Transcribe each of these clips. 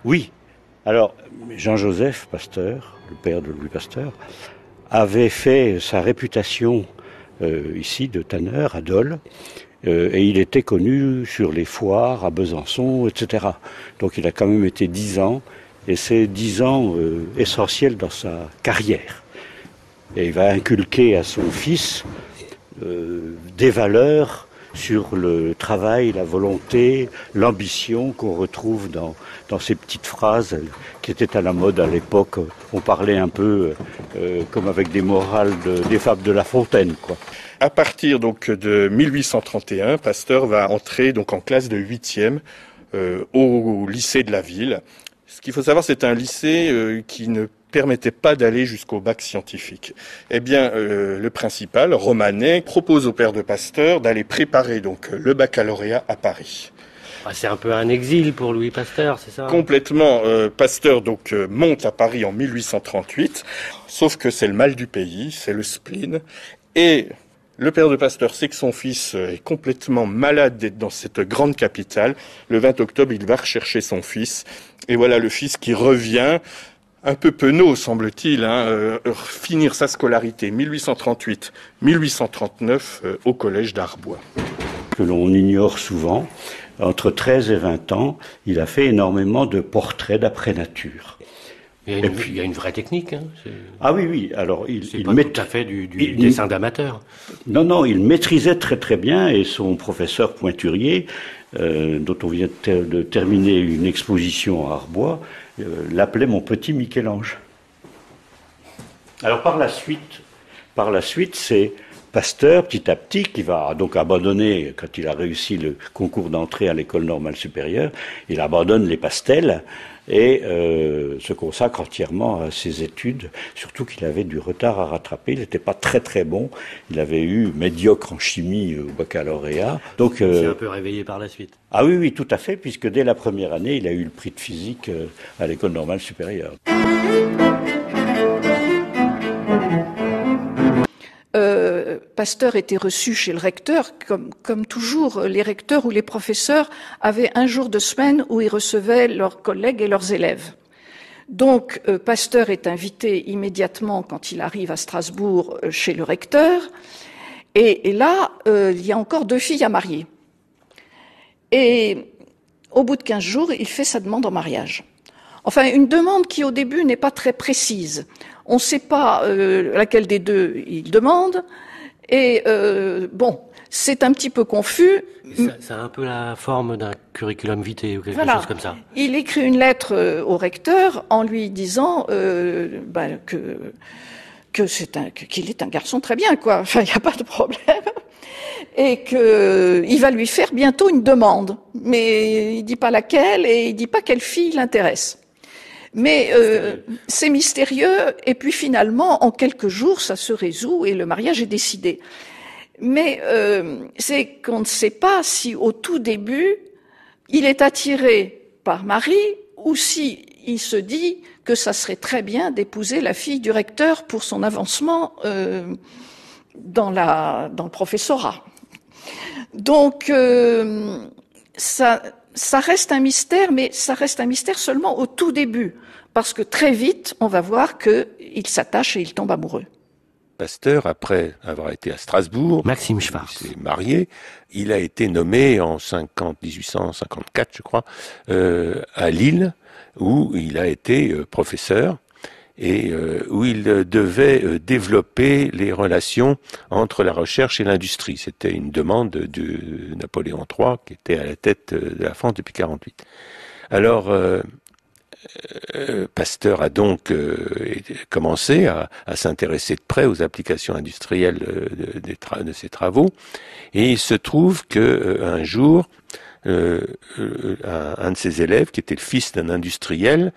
Oui. Alors, Jean-Joseph Pasteur, le père de Louis Pasteur, avait fait sa réputation ici de tanneur à Dole, et il était connu sur les foires à Besançon, etc. Donc il a quand même été 10 ans, et c'est 10 ans essentiels dans sa carrière. Et il va inculquer à son fils des valeurs sur le travail, la volonté, l'ambition qu'on retrouve dans ces petites phrases qui étaient à la mode à l'époque. On parlait un peu comme avec des morales des fables de La Fontaine, quoi. À partir donc de 1831, Pasteur va entrer donc en classe de 8e au lycée de la ville. Ce qu'il faut savoir, c'est un lycée qui ne permettait pas d'aller jusqu'au bac scientifique. Eh bien, le principal, Romanet, propose au père de Pasteur d'aller préparer donc le baccalauréat à Paris. C'est un peu un exil pour Louis Pasteur, c'est ça? Complètement. Pasteur donc monte à Paris en 1838, sauf que c'est le mal du pays, c'est le spleen. Et le père de Pasteur sait que son fils est complètement malade d'être dans cette grande capitale. Le 20 octobre, il va rechercher son fils. Et voilà le fils qui revient, un peu penaud, semble-t-il, finir sa scolarité 1838-1839 au collège d'Arbois. Que l'on ignore souvent, entre 13 et 20 ans, il a fait énormément de portraits d'après nature. Il y a une vraie technique. Hein. Ah oui. Alors c'est pas tout à fait du dessin d'amateur. Non, il maîtrisait très très bien, et son professeur Pointurier, dont on vient de terminer une exposition à Arbois, l'appelait mon petit Michel-Ange. Alors par la suite, c'est Pasteur, petit à petit, qui va donc abandonner, quand il a réussi le concours d'entrée à l'école normale supérieure, il abandonne les pastels et se consacre entièrement à ses études, surtout qu'il avait du retard à rattraper, il n'était pas très très bon, il avait eu médiocre en chimie au baccalauréat. Donc, il s'est un peu réveillé par la suite. Ah oui, tout à fait, puisque dès la première année, il a eu le prix de physique à l'école normale supérieure. Pasteur était reçu chez le recteur, comme toujours, les recteurs ou les professeurs avaient un jour de semaine où ils recevaient leurs collègues et leurs élèves. Donc, Pasteur est invité immédiatement, quand il arrive à Strasbourg, chez le recteur, et là, il y a encore 2 filles à marier. Et au bout de 15 jours, il fait sa demande en mariage. Enfin, une demande qui, au début, n'est pas très précise. On ne sait pas laquelle des deux il demande. Et c'est un petit peu confus. Ça a un peu la forme d'un curriculum vitae ou quelque chose comme ça. Il écrit une lettre au recteur en lui disant qu'il est un garçon très bien, quoi. Enfin, il n'y a pas de problème. Et qu'il va lui faire bientôt une demande. Mais il ne dit pas laquelle et il ne dit pas quelle fille l'intéresse. Mais c'est mystérieux, et puis finalement, en quelques jours, ça se résout et le mariage est décidé. Mais c'est qu'on ne sait pas si au tout début, il est attiré par Marie, ou si il se dit que ça serait très bien d'épouser la fille du recteur pour son avancement dans le professorat. Donc ça reste un mystère, mais ça reste un mystère seulement au tout début, parce que très vite, on va voir qu'il s'attache et il tombe amoureux. Pasteur, après avoir été à Strasbourg, Maxime Schwartz, il s'est marié, il a été nommé en 1854, je crois, à Lille, où il a été professeur, et où il devait développer les relations entre la recherche et l'industrie. C'était une demande de Napoléon III, qui était à la tête de la France depuis 1948. Alors, Pasteur a donc commencé à s'intéresser de près aux applications industrielles de ses travaux, et il se trouve que un jour, un de ses élèves, qui était le fils d'un industriel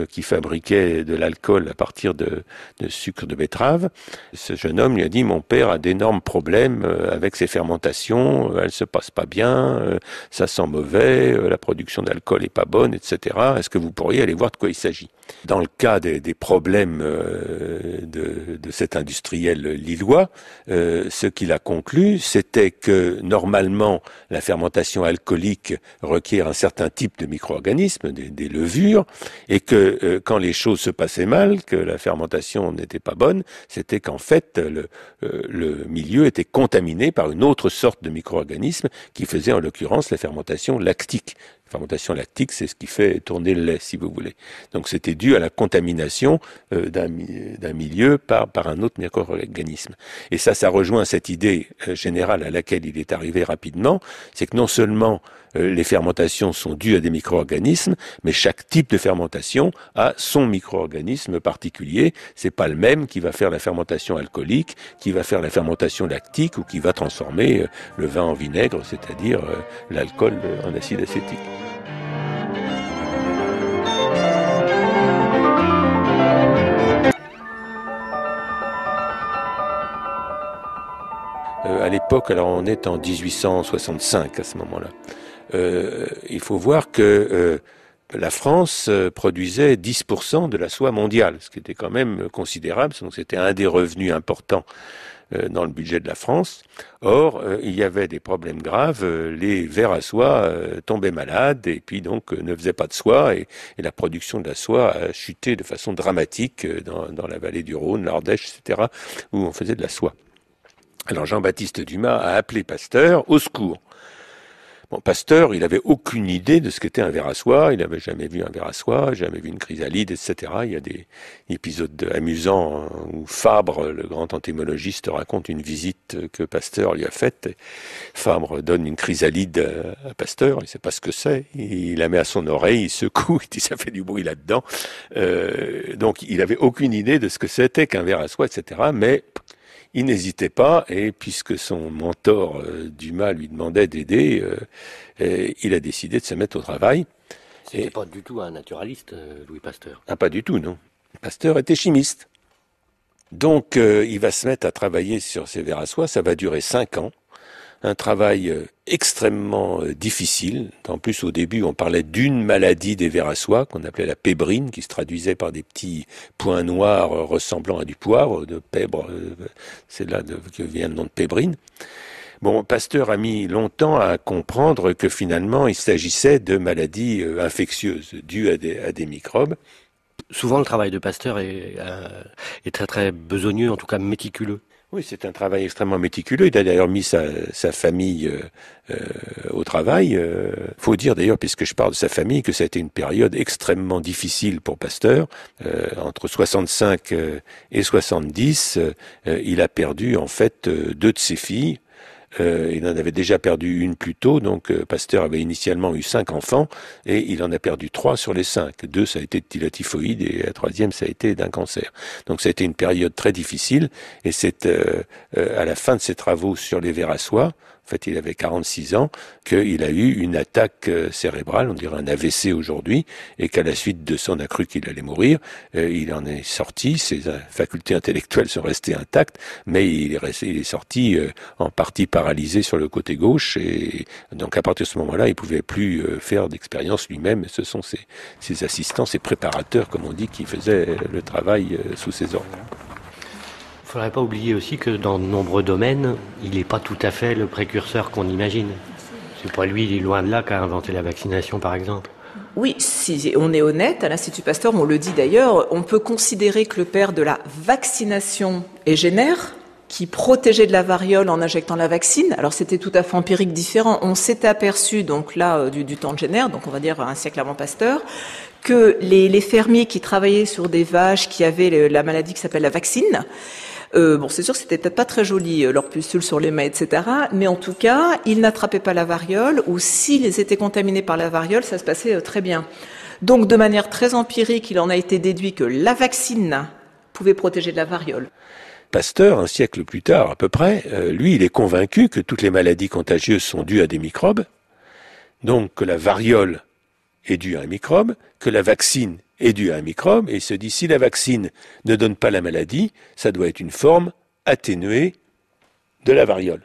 qui fabriquait de l'alcool à partir de sucre de betterave, ce jeune homme lui a dit: mon père a d'énormes problèmes avec ses fermentations, elles se passent pas bien, ça sent mauvais, la production d'alcool est pas bonne, etc. Est-ce que vous pourriez aller voir de quoi il s'agit? Dans le cas des problèmes de cet industriel lillois, ce qu'il a conclu, c'était que normalement la fermentation alcoolique requiert un certain type de micro-organismes, des levures, et que quand les choses se passaient mal, que la fermentation n'était pas bonne, c'était qu'en fait le milieu était contaminé par une autre sorte de micro-organisme qui faisait en l'occurrence la fermentation lactique. La fermentation lactique, c'est ce qui fait tourner le lait, si vous voulez. Donc c'était dû à la contamination d'un milieu par un autre micro-organisme. Et ça rejoint cette idée générale à laquelle il est arrivé rapidement, c'est que non seulement les fermentations sont dues à des micro-organismes, mais chaque type de fermentation a son micro-organisme particulier. C'est pas le même qui va faire la fermentation alcoolique, qui va faire la fermentation lactique ou qui va transformer le vin en vinaigre, c'est-à-dire l'alcool en acide acétique. À l'époque, alors on est en 1865 à ce moment-là. Il faut voir que la France produisait 10% de la soie mondiale, ce qui était quand même considérable, donc c'était un des revenus importants dans le budget de la France. Or, il y avait des problèmes graves, les vers à soie tombaient malades et puis donc ne faisaient pas de soie et la production de la soie a chuté de façon dramatique dans la vallée du Rhône, l'Ardèche, etc., où on faisait de la soie. Alors Jean-Baptiste Dumas a appelé Pasteur au secours. Bon, Pasteur, il avait aucune idée de ce qu'était un ver à soie, il n'avait jamais vu un ver à soie, jamais vu une chrysalide, etc. Il y a des épisodes amusants où Fabre, le grand entomologiste, raconte une visite que Pasteur lui a faite. Fabre donne une chrysalide à Pasteur, il ne sait pas ce que c'est, il la met à son oreille, il secoue, il dit ça fait du bruit là-dedans. Donc il n'avait aucune idée de ce que c'était qu'un ver à soie, etc. Mais il n'hésitait pas, et puisque son mentor Dumas lui demandait d'aider, il a décidé de se mettre au travail. C'était pas du tout un naturaliste, Louis Pasteur. Ah, pas du tout, non. Pasteur était chimiste. Donc, il va se mettre à travailler sur ces vers à soie, ça va durer 5 ans. Un travail extrêmement difficile. En plus, au début, on parlait d'une maladie des vers à soie qu'on appelait la pébrine, qui se traduisait par des petits points noirs ressemblant à du poivre, de pèbre. C'est là que vient le nom de pébrine. Bon, Pasteur a mis longtemps à comprendre que finalement, il s'agissait de maladies infectieuses dues à des microbes. Souvent, le travail de Pasteur est très très besogneux, en tout cas méticuleux. Oui, c'est un travail extrêmement méticuleux. Il a d'ailleurs mis sa famille au travail. Faut dire d'ailleurs, puisque je parle de sa famille, que ça a été une période extrêmement difficile pour Pasteur. Entre 65 et 70, il a perdu en fait 2 de ses filles. Il en avait déjà perdu une plus tôt, donc Pasteur avait initialement eu 5 enfants et il en a perdu 3 sur les 5. 2, ça a été de la typhoïde et la 3e, ça a été d'un cancer. Donc ça a été une période très difficile et c'est à la fin de ses travaux sur les vers à soie, en fait il avait 46 ans, qu'il a eu une attaque cérébrale, on dirait un AVC aujourd'hui, et qu'à la suite de ça, on a cru qu'il allait mourir. Il en est sorti, ses facultés intellectuelles sont restées intactes, mais il est sorti en partie paralysé sur le côté gauche, et donc à partir de ce moment-là, il pouvait plus faire d'expérience lui-même. Ce sont ses assistants, ses préparateurs, comme on dit, qui faisaient le travail sous ses ordres. Il ne faudrait pas oublier aussi que dans de nombreux domaines, il n'est pas tout à fait le précurseur qu'on imagine. C'est pas lui, il est loin de là, qui a inventé la vaccination, par exemple. Oui, si on est honnête, à l'Institut Pasteur, on le dit d'ailleurs, on peut considérer que le père de la vaccination est Jenner, qui protégeait de la variole en injectant la vaccine. Alors c'était tout à fait empirique différent. On s'était aperçu, donc là, du temps de Jenner, donc on va dire un siècle avant Pasteur, que les fermiers qui travaillaient sur des vaches qui avaient la maladie qui s'appelle la vaccine, bon, c'est sûr que c'était peut-être pas très joli, leurs pustules sur les mains, etc. Mais en tout cas, ils n'attrapaient pas la variole, ou s'ils étaient contaminés par la variole, ça se passait très bien. Donc, de manière très empirique, il en a été déduit que la vaccine pouvait protéger de la variole. Pasteur, un siècle plus tard à peu près, lui, il est convaincu que toutes les maladies contagieuses sont dues à des microbes, donc que la variole est due à un microbe, que la vaccine est due à un microbe, et il se dit si la vaccine ne donne pas la maladie, ça doit être une forme atténuée de la variole.